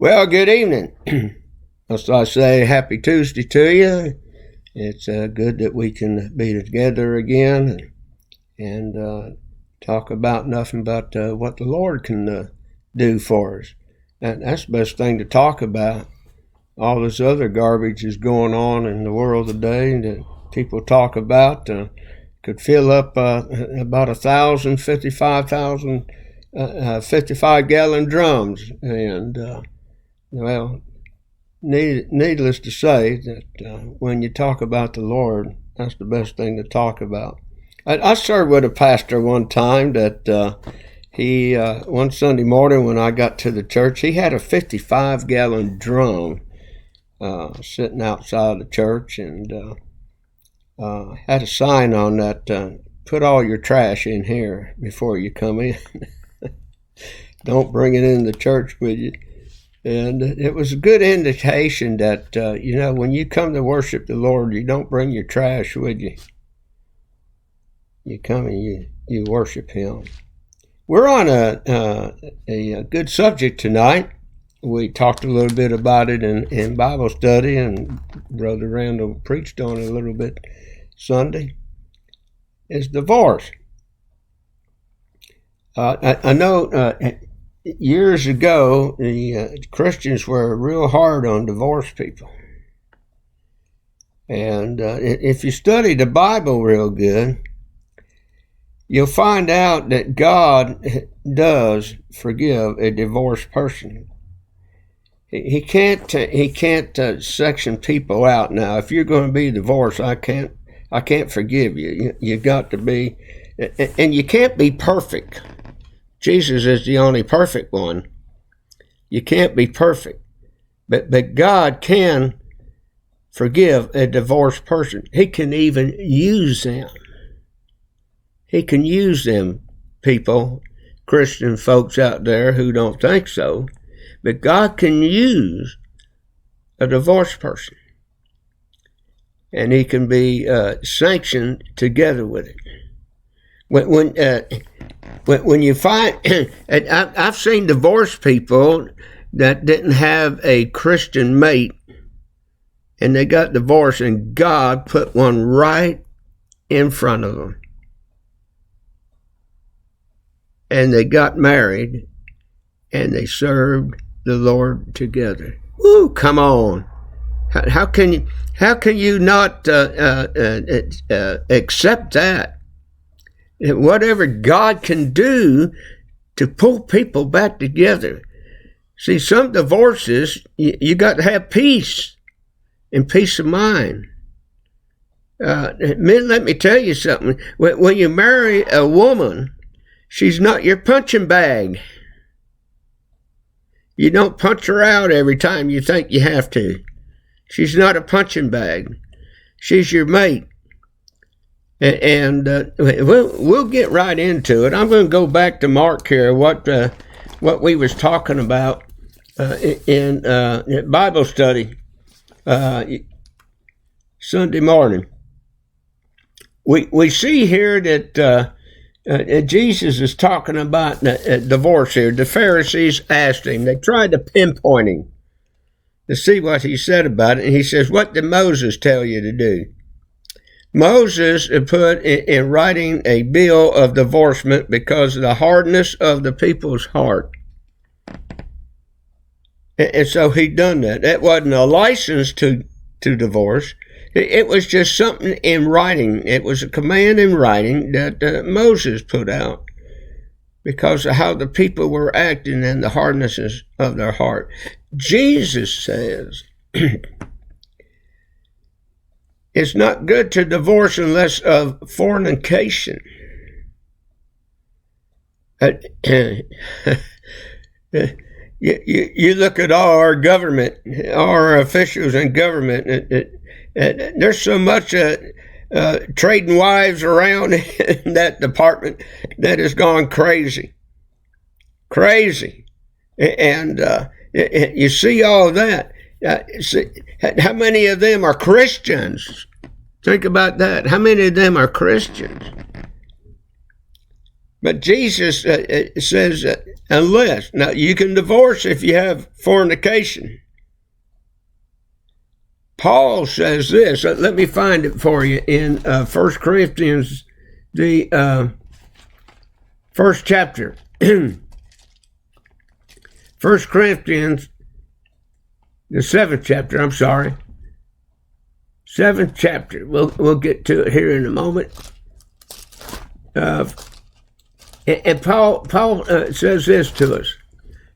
Well, good evening. As I say, happy Tuesday to you. It's good that we can be together again and talk about nothing but what the Lord can do for us. And that's the best thing to talk about. All this other garbage is going on in the world today that people talk about. Could fill up about 55,000 55-gallon drums. And well, needless to say that when you talk about the Lord, that's the best thing to talk about. I served with a pastor one time that he one Sunday morning when I got to the church, he had a 55-gallon drum sitting outside the church and had a sign on that, put all your trash in here before you come in. Don't bring it in the church with you. And it was a good indication that, when you come to worship the Lord, you don't bring your trash with you. You come and you worship Him. We're on a good subject tonight. We talked a little bit about it in Bible study, and Brother Randall preached on it a little bit Sunday. It's divorce. I know years ago, the Christians were real hard on divorced people. And if you study the Bible real good, you'll find out that God does forgive a divorced person. He can't section people out. Now, if you're going to be divorced, I can't forgive you. You got to be, and you can't be perfect. Jesus is the only perfect one. You can't be perfect. But God can forgive a divorced person. He can even use them. He can use them, people, Christian folks out there who don't think so. But God can use a divorced person. And He can be sanctioned together with it. When you find, I've seen divorced people that didn't have a Christian mate, and they got divorced, and God put one right in front of them. And they got married, and they served the Lord together. Woo, come on. How can you not accept that? Whatever God can do to pull people back together. See, some divorces, you got to have peace and peace of mind. Men, let me tell you something. When you marry a woman, she's not your punching bag. You don't punch her out every time you think you have to. She's not a punching bag. She's your mate. And we'll get right into it. I'm going to go back to Mark here, what we was talking about in Bible study Sunday morning. We see here that Jesus is talking about divorce here. The Pharisees asked him. They tried to pinpoint him to see what he said about it. And he says, "What did Moses tell you to do?" Moses put in writing a bill of divorcement because of the hardness of the people's heart. And so he done that. That wasn't a license to divorce. It was just something in writing. It was a command in writing that Moses put out because of how the people were acting and the hardnesses of their heart. Jesus says, it's not good to divorce unless of fornication. You look at our government, our officials in government, there's so much trading wives around in that department that has gone crazy. And you see all that. How many of them are Christians? Think about that. How many of them are Christians? But Jesus says, unless. Now, you can divorce if you have fornication. Paul says this. Let me find it for you in 1 Corinthians, the first chapter. 1 Corinthians, the 7th chapter, I'm sorry. 7th chapter. We'll get to it here in a moment. And Paul says this to us.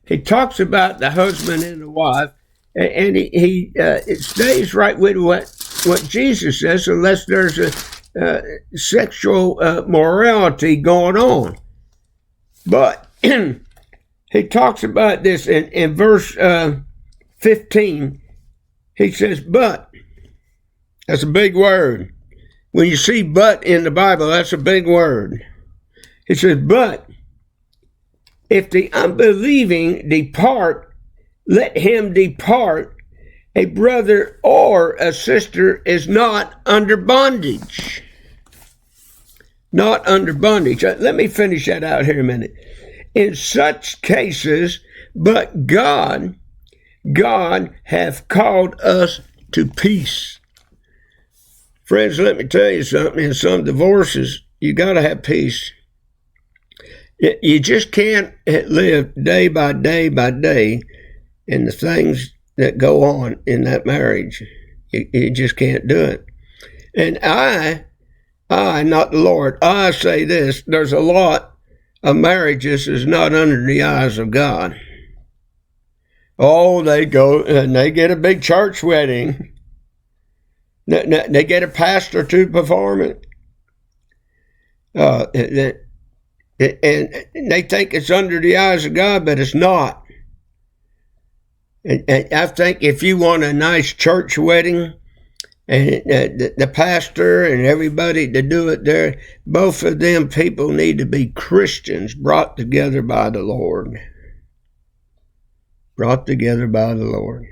He talks about the husband and the wife, and he it stays right with what Jesus says, unless there's a sexual morality going on. But he talks about this in verse 15. He says, but. That's a big word. When you see but in the Bible, that's a big word. He says, but if the unbelieving depart, let him depart. A brother or a sister is not under bondage. Not under bondage. Let me finish that out here a minute. In such cases, but God hath called us to peace. Friends, let me tell you something. In some divorces, you got to have peace. You just can't live day by day by day in the things that go on in that marriage. You just can't do it. And I, not the Lord, I say this, there's a lot of marriages is not under the eyes of God. Oh, they go and they get a big church wedding. They get a pastor to perform it. And they think it's under the eyes of God, but it's not. And I think if you want a nice church wedding, and the pastor and everybody to do it there, both of them people need to be Christians brought together by the Lord. Brought together by the Lord.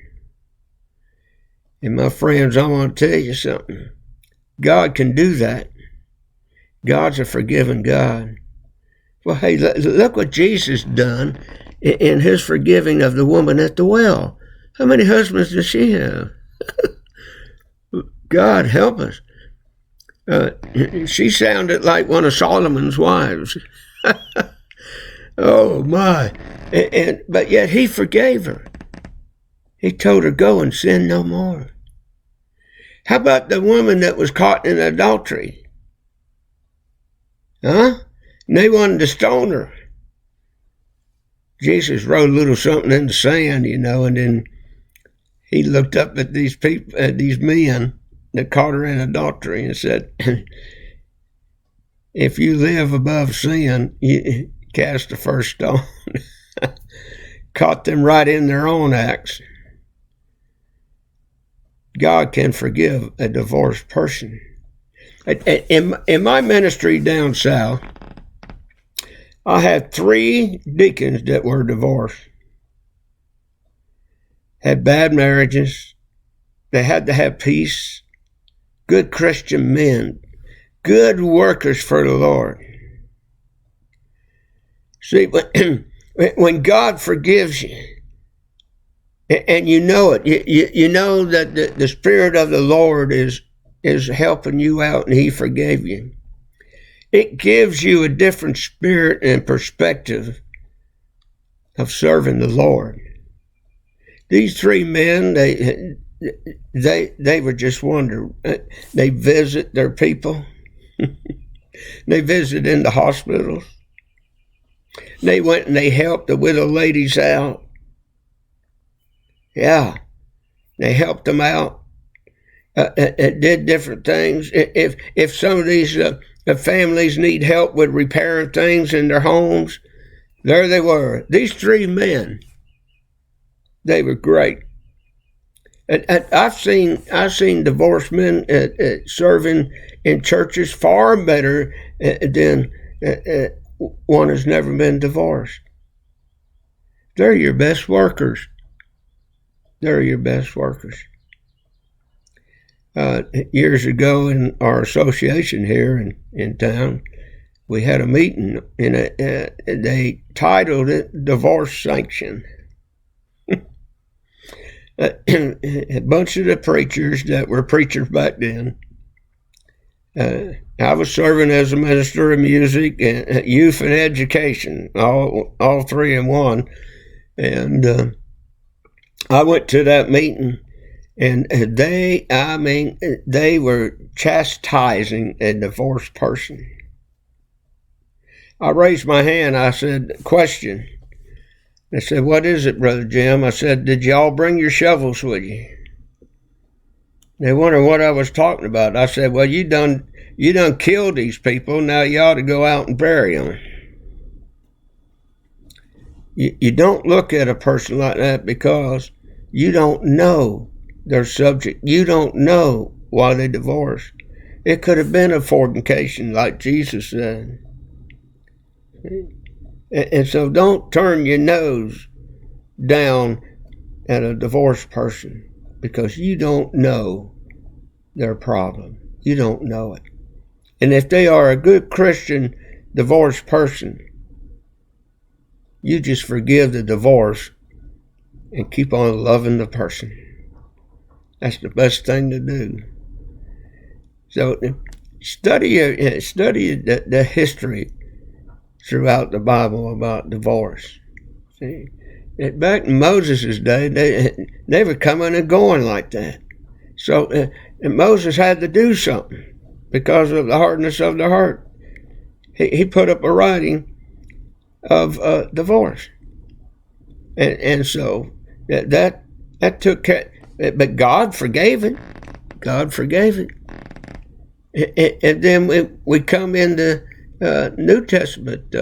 And my friends, I want to tell you something. God can do that. God's a forgiving God. Well, hey, look what Jesus done in his forgiving of the woman at the well. How many husbands does she have? God help us. She sounded like one of Solomon's wives. Oh, my. But yet he forgave her. He told her, go and sin no more. How about the woman that was caught in adultery? Huh? And they wanted to stone her. Jesus wrote a little something in the sand, and then he looked up at these people, at these men that caught her in adultery and said, if you live above sin, you cast the first stone. Caught them right in their own acts. God can forgive a divorced person. In my ministry down south, I had 3 deacons that were divorced. Had bad marriages. They had to have peace. Good Christian men. Good workers for the Lord. See, when God forgives you, and you know it, you know that the Spirit of the Lord is helping you out and he forgave you. It gives you a different spirit and perspective of serving the Lord. These 3 men, they were just wondering. They visit their people. They visit in the hospitals. They went and they helped the widow ladies out. Yeah, they helped them out. Did different things. If some of these families need help with repairing things in their homes, there they were. These 3 men, they were great. And I've seen divorced men serving in churches far better than one has never been divorced. They're your best workers. They're your best workers. Years ago in our association here in town, we had a meeting, and they titled it Divorce Sanction. A bunch of the preachers that were preachers back then. I was serving as a minister of music, and youth, and education, all three in one. And I went to that meeting, and they were chastising a divorced person. I raised my hand. I said, question. They said, what is it, Brother Jim? I said, did y'all bring your shovels with you? They wondered what I was talking about. I said, well, you done killed these people. Now you ought to go out and bury them. You don't look at a person like that because you don't know their subject. You don't know why they divorced. It could have been a fornication, like Jesus said. And so don't turn your nose down at a divorced person because you don't know their problem. You don't know it. And if they are a good Christian divorced person, you just forgive the divorce and keep on loving the person. That's the best thing to do. So study the history throughout the Bible about divorce. See, back in Moses' day, they were coming and going like that. So and Moses had to do something because of the hardness of their heart. He put up a writing of divorce, and so that took care. But God forgave it. God forgave it, and then we come into New Testament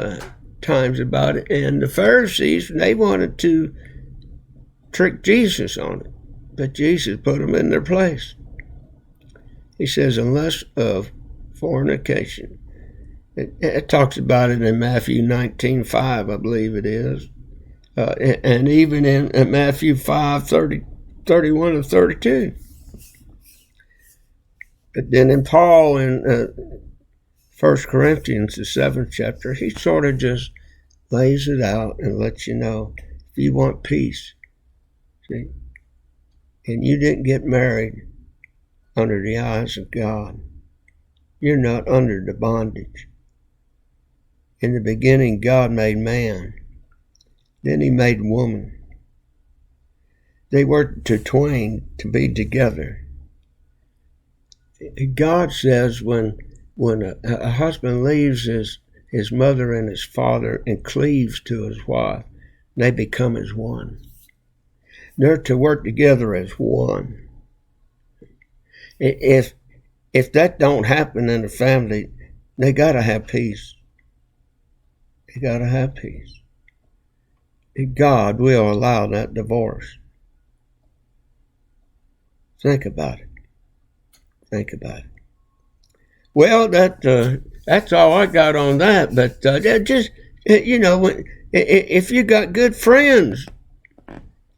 times about it, and the Pharisees, they wanted to trick Jesus on it, but Jesus put them in their place. He says, unless of fornication. It talks about it in Matthew 19:5, I believe it is, and even in Matthew 5:31 and 32. But then in Paul in 1 Corinthians, the 7th chapter, he sort of just lays it out and lets you know, if you want peace, see, and you didn't get married under the eyes of God, you're not under the bondage. In the beginning, God made man. Then he made woman. They were to twain to be together. God says when a husband leaves his mother and his father and cleaves to his wife, they become as one. They're to work together as one. If that don't happen in the family, they got to have peace. They got to have peace. And God will allow that divorce. Think about it. Think about it. Well, that's all I got on that. But just, if you got good friends,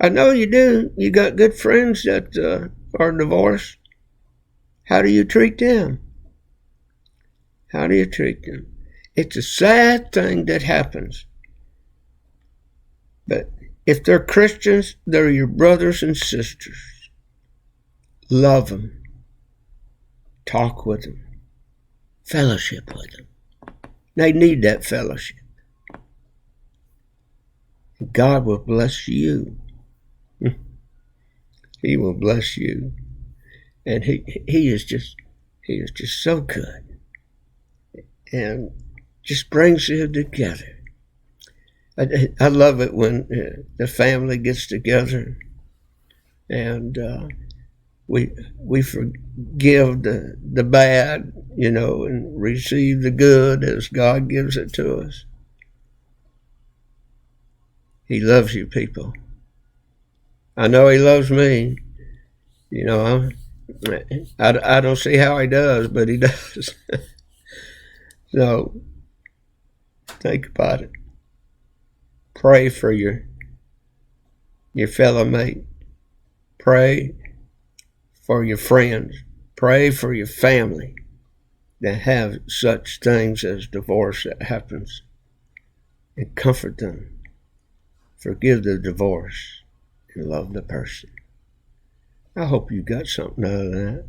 I know you do. You got good friends that are divorced. How do you treat them? How do you treat them? It's a sad thing that happens. But if they're Christians, they're your brothers and sisters. Love them. Talk with them. Fellowship with them. They need that fellowship. God will bless you. He will bless you. And he is just so good. And just brings you together. I love it when the family gets together and we forgive the bad, and receive the good as God gives it to us. He loves you, people. I know he loves me. I don't see how he does, but he does. So think about it. Pray for your fellow mate. Pray for your friends. Pray for your family that have such things as divorce that happens, and comfort them. Forgive the divorce and love the person. I hope you got something out of that.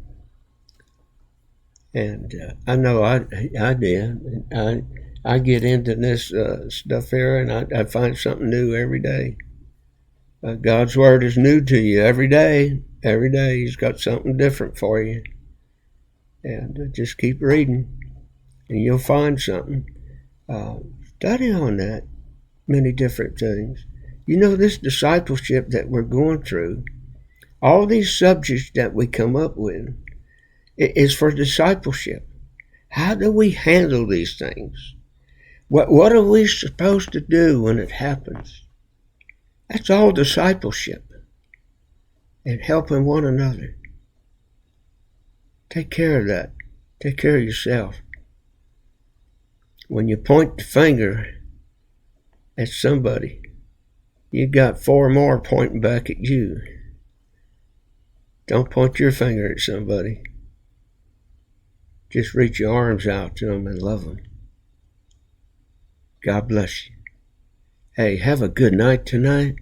And I know I did. I get into this stuff here, and I find something new every day. God's word is new to you every day. Every day He's got something different for you. And just keep reading, and you'll find something. Study on that, many different things. You know, this discipleship that we're going through, all these subjects that we come up with, it is for discipleship. How do we handle these things? What are we supposed to do when it happens? That's all discipleship and helping one another. Take care of that. Take care of yourself. When you point the finger at somebody, you got 4 more pointing back at you. Don't point your finger at somebody. Just reach your arms out to them and love them. God bless you. Hey, have a good night tonight.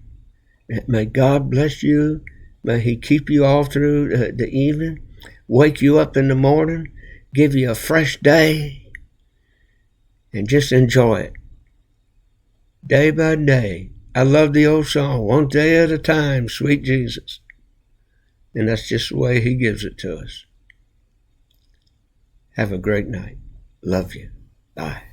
May God bless you. May He keep you all through the evening. Wake you up in the morning. Give you a fresh day. And just enjoy it. Day by day. I love the old song, one day at a time, sweet Jesus. And that's just the way He gives it to us. Have a great night. Love you. Bye.